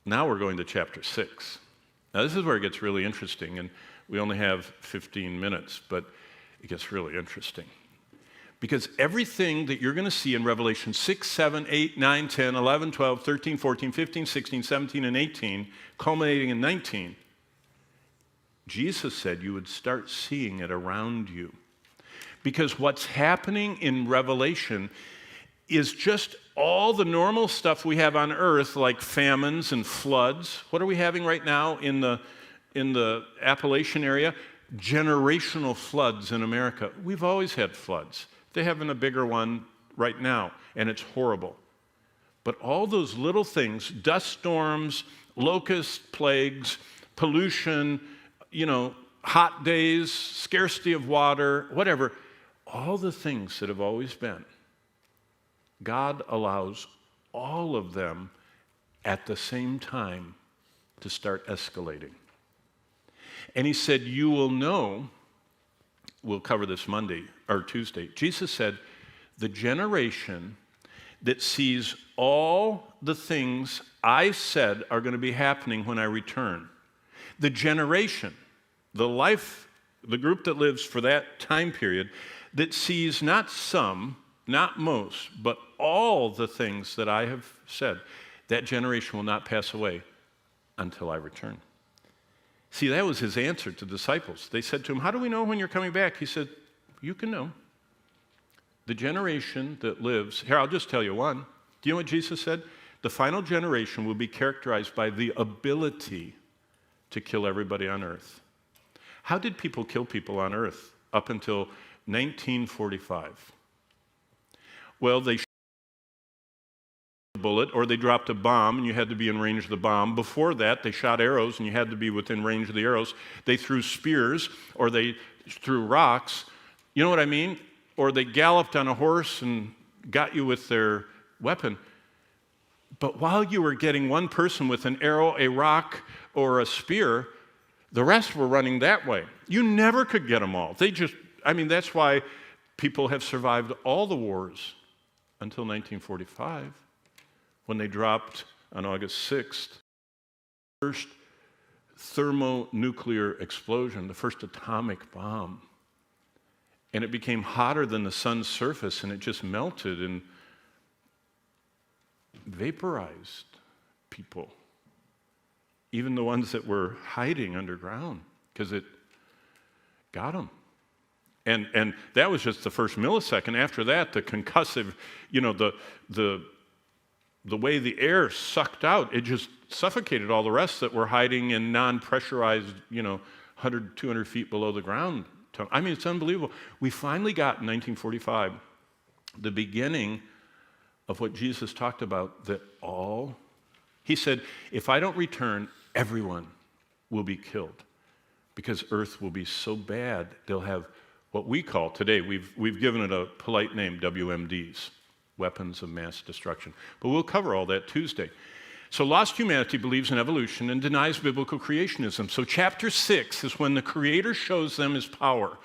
Now we're going to chapter 6. Now this is where it gets really interesting, and we only have 15 minutes, but it gets really interesting. Because everything that you're going to see in Revelation 6, 7, 8, 9, 10, 11, 12, 13, 14, 15, 16, 17, and 18, culminating in 19, Jesus said you would start seeing it around you. Because what's happening in Revelation is just all the normal stuff we have on earth, like famines and floods. What are we having right now in the Appalachian area? Generational floods in America. We've always had floods. They're having a bigger one right now, and it's horrible. But all those little things, dust storms, locust plagues, pollution, hot days, scarcity of water, whatever, all the things that have always been, God allows all of them at the same time to start escalating. And he said, you will know, we'll cover this Monday or Tuesday. Jesus said, the generation that sees all the things I said are going to be happening when I return, the generation, the group that lives for that time period, that sees not some, not most, but all the things that I have said, that generation will not pass away until I return. See, that was his answer to the disciples. They said to him, how do we know when you're coming back? He said, you can know. The generation that lives, here, I'll just tell you one. Do you know what Jesus said? The final generation will be characterized by the ability to kill everybody on earth. How did people kill people on earth up until 1945? Well, they shot a bullet, or they dropped a bomb and you had to be in range of the bomb. Before that, they shot arrows and you had to be within range of the arrows. They threw spears, or they threw rocks. You know what I mean? Or they galloped on a horse and got you with their weapon. But while you were getting one person with an arrow, a rock, or a spear, the rest were running that way. You never could get them all. That's why people have survived all the wars until 1945, when they dropped on August 6th, the first thermonuclear explosion, the first atomic bomb. And it became hotter than the sun's surface, and it just melted and vaporized people, even the ones that were hiding underground, because it got them. And that was just the first millisecond. After that, the concussive, the way the air sucked out, it just suffocated all the rest that were hiding in non-pressurized, 100, 200 feet below the ground. It's unbelievable. We finally got in 1945 the beginning of what Jesus talked about, he said, if I don't return, everyone will be killed, because earth will be so bad, they'll have what we call today, we've given it a polite name, WMDs, weapons of mass destruction. But we'll cover all that Tuesday. So lost humanity believes in evolution and denies biblical creationism. So chapter 6 is when the Creator shows them his power.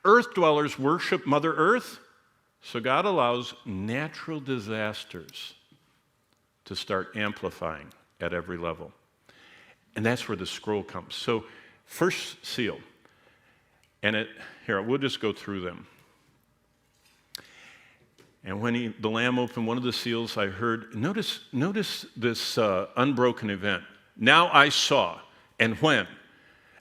Earth dwellers worship Mother Earth, so God allows natural disasters to start amplifying at every level. And that's where the scroll comes. So first seal, and we'll just go through them. And when the Lamb opened one of the seals, I heard, notice this unbroken event. Now I saw, and when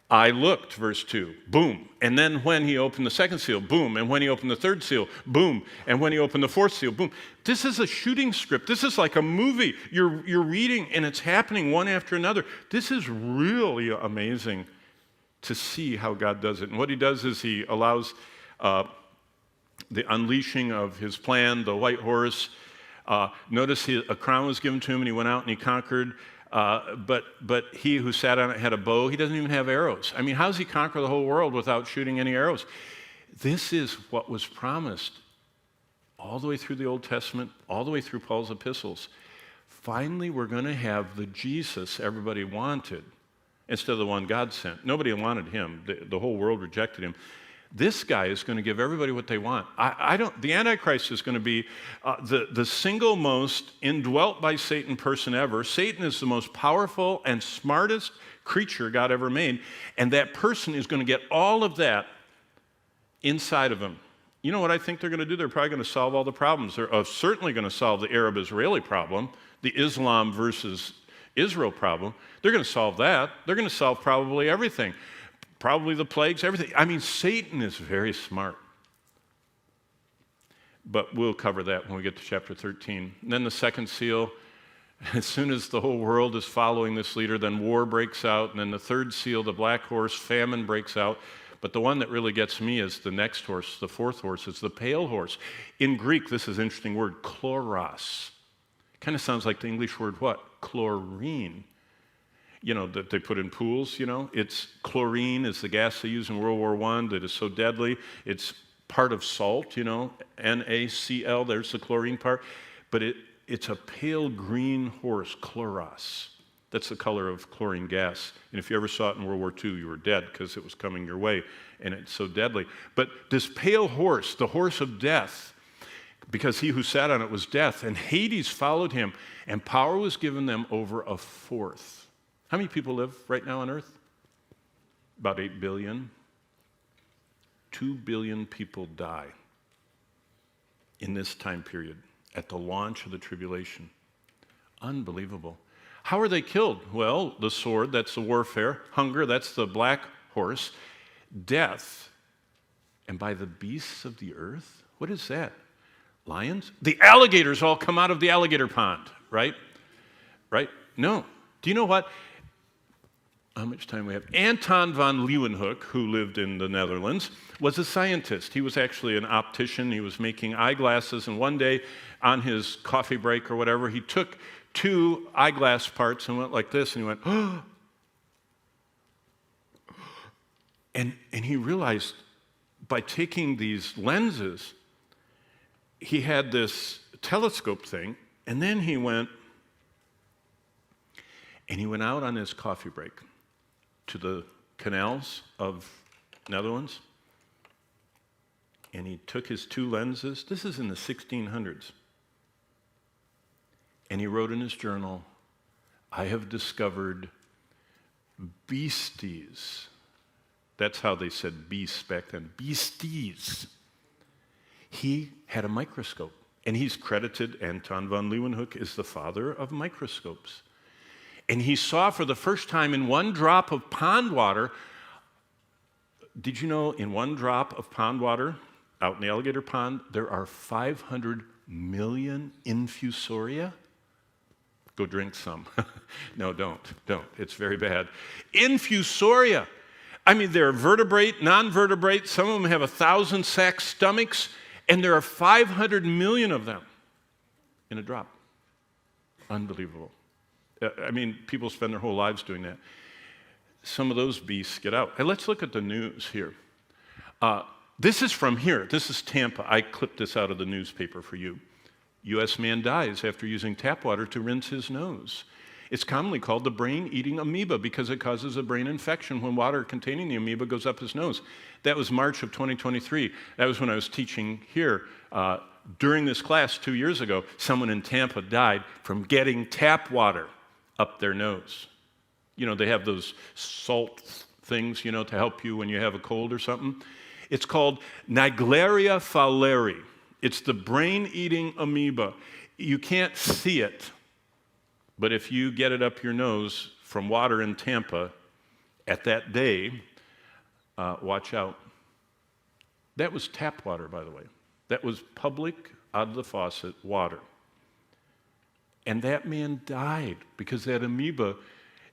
I looked, verse 2, boom. And then when he opened the second seal, boom. And when he opened the third seal, boom. And when he opened the fourth seal, boom. This is a shooting script. This is like a movie. You're reading, and it's happening one after another. This is really amazing to see how God does it. And what he does is he allows the unleashing of his plan, the white horse. Notice a crown was given to him, and he went out and he conquered. But he who sat on it had a bow. He doesn't even have arrows. How does he conquer the whole world without shooting any arrows? This is what was promised all the way through the Old Testament, all the way through Paul's epistles. Finally, we're going to have the Jesus everybody wanted instead of the one God sent. Nobody wanted him. The whole world rejected him. This guy is going to give everybody what they want. The Antichrist is going to be the single most indwelt by Satan person ever. Satan is the most powerful and smartest creature God ever made, and that person is going to get all of that inside of him. You know what I think they're going to do? They're probably going to solve all the problems. They're certainly going to solve the Arab-Israeli problem, the Islam versus Israel problem. They're going to solve that. They're going to solve probably everything. Probably the plagues, everything. I mean, Satan is very smart. But we'll cover that when we get to chapter 13. And then the second seal, as soon as the whole world is following this leader, then war breaks out. And then the third seal, the black horse, famine breaks out. But the one that really gets me is the next horse, the fourth horse. It's the pale horse. In Greek, this is an interesting word, chloros. Kind of sounds like the English word what? Chlorine. You know, that they put in pools, you know. It's chlorine is the gas they used in World War I that is so deadly. It's part of salt, you know, NaCl, there's the chlorine part. But it's a pale green horse, chloros. That's the color of chlorine gas. And if you ever saw it in World War II, you were dead because it was coming your way, and it's so deadly. But this pale horse, the horse of death, because he who sat on it was death, and Hades followed him, and power was given them over a fourth. How many people live right now on earth? About 8 billion. 2 billion people die in this time period at the launch of the tribulation. Unbelievable. How are they killed? Well, the sword, that's the warfare. Hunger, that's the black horse. Death, and by the beasts of the earth? What is that? Lions? The alligators all come out of the alligator pond, right? Right? No. Do you know what? How much time we have? Anton van Leeuwenhoek, who lived in the Netherlands, was a scientist. He was actually an optician. He was making eyeglasses, and one day on his coffee break or whatever, he took 2 eyeglass parts and went like this, and he went, oh. And he realized by taking these lenses, he had this telescope thing, and then he went out on his coffee break to the canals of Netherlands, and he took his 2 lenses. This is in the 1600s. And he wrote in his journal, I have discovered beasties. That's how they said beasts back then. Beasties. He had a microscope, and he's credited, Anton van Leeuwenhoek is the father of microscopes. And he saw for the first time in 1 drop of pond water, did you know in 1 drop of pond water out in the alligator pond, there are 500 million infusoria? Go drink some. No, don't. It's very bad. Infusoria. I mean, they're vertebrate, non-vertebrate. Some of them have 1,000 sac stomachs, and there are 500 million of them in a drop. Unbelievable. I mean, people spend their whole lives doing that. Some of those beasts get out. Hey, let's look at the news here. This is from here. This is Tampa. I clipped this out of the newspaper for you. U.S. man dies after using tap water to rinse his nose. It's commonly called the brain-eating amoeba because it causes a brain infection when water containing the amoeba goes up his nose. That was March of 2023. That was when I was teaching here. During this class 2 years ago, someone in Tampa died from getting tap water up their nose. You know, they have those salt things, you know, to help you when you have a cold or something. It's called Naegleria fowleri. It's the brain-eating amoeba. You can't see it, but if you get it up your nose from water in Tampa at that day, watch out. That was tap water, by the way. That was public, out of the faucet water. And that man died because that amoeba,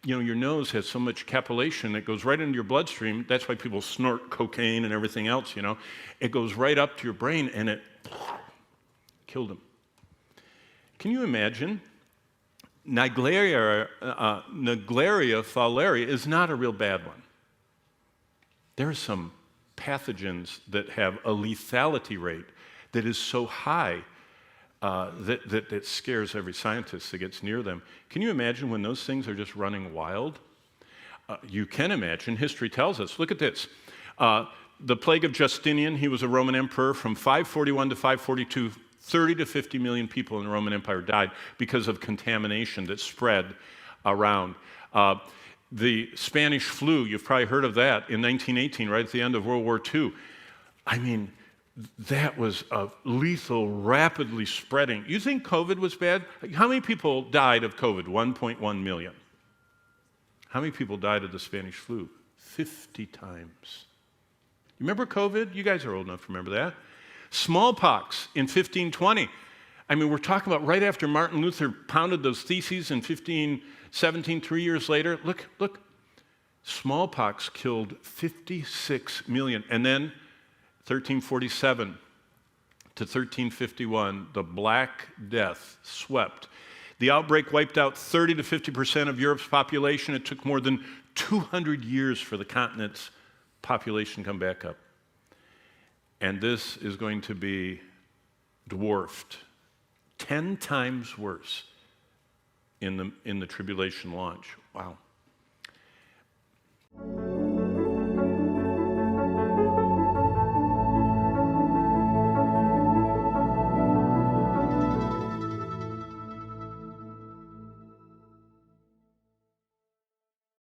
you know, your nose has so much capillation that goes right into your bloodstream. That's why people snort cocaine and everything else, you know. It goes right up to your brain, and it killed him. Can you imagine? Naegleria fowleri is not a real bad one. There are some pathogens that have a lethality rate that is so high that it scares every scientist that gets near them. Can you imagine when those things are just running wild? You can imagine. History tells us. Look at this. The plague of Justinian, he was a Roman emperor from 541 to 542. 30 to 50 million people in the Roman Empire died because of contamination that spread around. The Spanish flu, you've probably heard of that, in 1918, right at the end of World War II. I mean, that was a lethal, rapidly spreading. You think COVID was bad? How many people died of COVID? 1.1 million. How many people died of the Spanish flu? 50 times. You remember COVID? You guys are old enough to remember that. Smallpox in 1520. I mean, we're talking about right after Martin Luther pounded those theses in 1517, 3 years later. Look. Smallpox killed 56 million. And then 1347 to 1351, the Black Death swept. The outbreak wiped out 30 to 50% of Europe's population. It took more than 200 years for the continent's population to come back up. And this is going to be dwarfed 10 times worse in the tribulation launch. Wow.